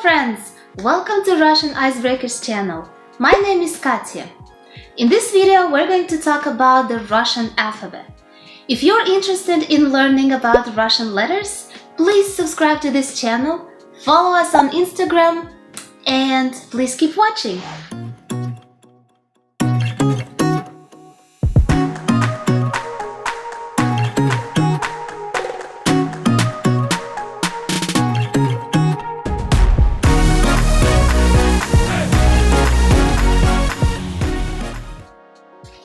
friends! Welcome to Russian Icebreakers channel. My name is Katya. In this video, we're going to talk about the Russian alphabet. If you're interested in learning about Russian letters, please subscribe to this channel, follow us on Instagram, and please keep watching.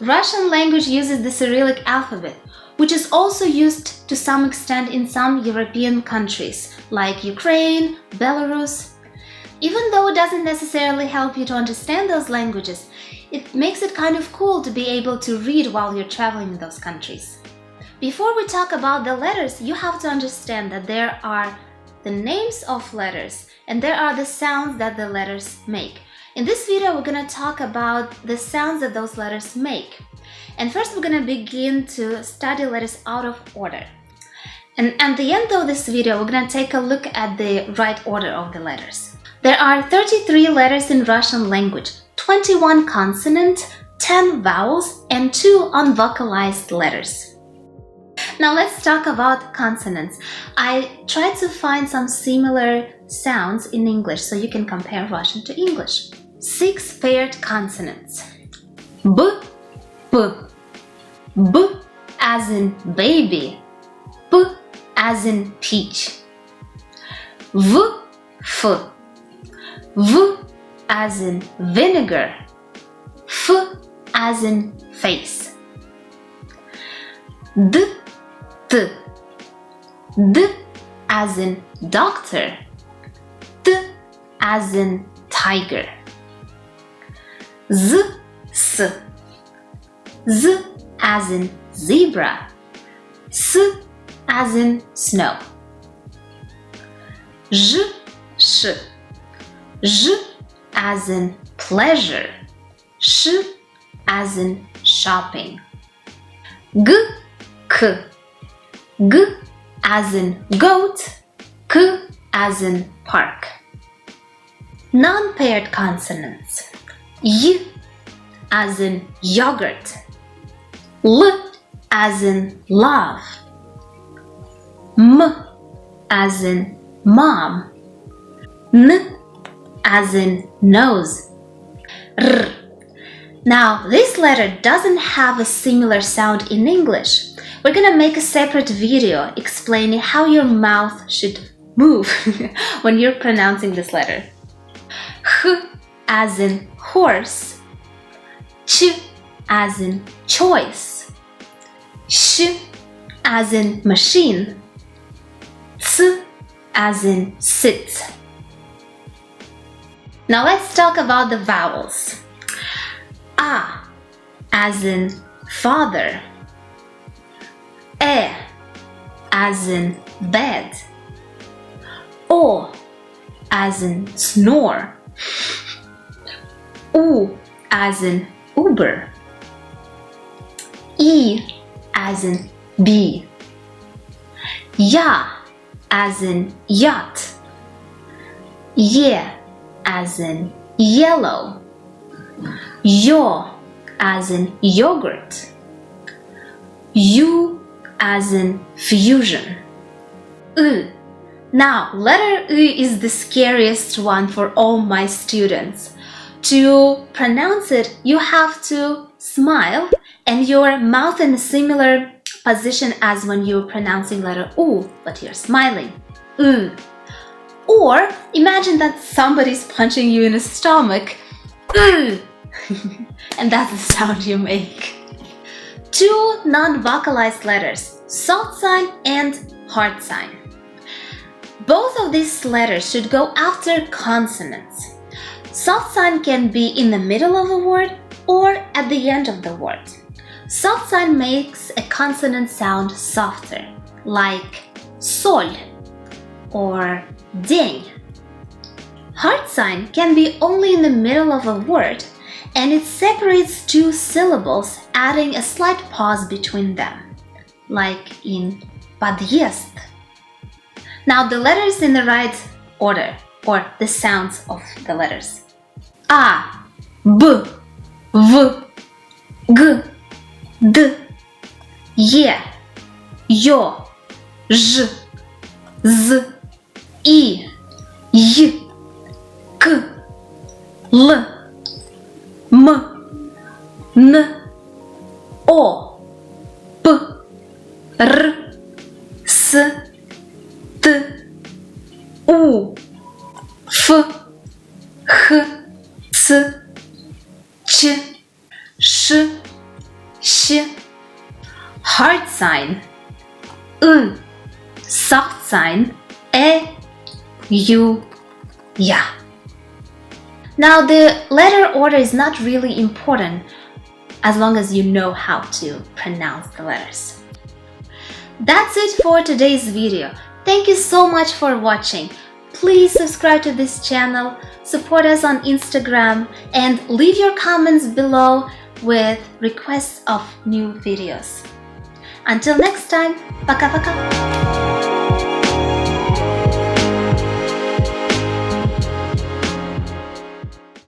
Russian language uses the Cyrillic alphabet, which is also used to some extent in some European countries like Ukraine, Belarus. Even though it doesn't necessarily help you to understand those languages, it makes it kind of cool to be able to read while you're traveling in those countries. Before we talk about the letters, you have to understand that there are the names of letters and there are the sounds that the letters make. In this video, we're going to talk about the sounds that those letters make. And first, we're going to begin to study letters out of order. And at the end of this video, we're going to take a look at the right order of the letters. There are 33 letters in Russian language, 21 consonants, 10 vowels, and 2 unvocalized letters. Now let's talk about consonants. I tried to find some similar sounds in English so you can compare Russian to English. 6 paired consonants. B, P. B as in baby. P as in peach. V, F. V as in vinegar. F as in face. D, T. D as in doctor. T as in tiger. Z, S. Z as in zebra. S as in snow. Ž, Sh. Ž as in pleasure. Sh as in shopping. G, K. G as in goat. K as in park. Non-paired consonants. Y as in yogurt. L as in love. M as in mom. N as in nose. R. Now, this letter doesn't have a similar sound in English. We're gonna make a separate video explaining how your mouth should move when you're pronouncing this letter. H as in horse. Ch as in choice. Sh as in machine. C as in sit. Now let's talk about the vowels. A as in father. E as in bed. O as in snore. U as in Uber. E as in bee. Ya as in yacht. Ye as in yellow. Yo as in yogurt. U as in fusion. U. Now, letter U is the scariest one for all my students. To pronounce it, you have to smile and your mouth in a similar position as when you're pronouncing letter U, but you're smiling. U. Or imagine that somebody's punching you in the stomach. U. And that's the sound you make. 2 non-vocalized letters, soft sign and hard sign. Both of these letters should go after consonants. Soft sign can be in the middle of a word or at the end of the word. Soft sign makes a consonant sound softer, like sol or dень. Hard sign can be only in the middle of a word and it separates 2 syllables, adding a slight pause between them, like in подъезд. Now the letters in the right order. or the sounds of the letters. A, B, V, G, D, Е, Ё, Ж, Z, I, Y, K, L, M, N, O, P, R, S, T, U, F, H, C, Ç, Ş, Ş. Hard sign I, soft sign E, U, Ya. Now the letter order is not really important as long as you know how to pronounce the letters. That's it for today's video. Thank you so much for watching. Please subscribe to this channel, support us on Instagram, and leave your comments below with requests of new videos. Until next time, пока-пока!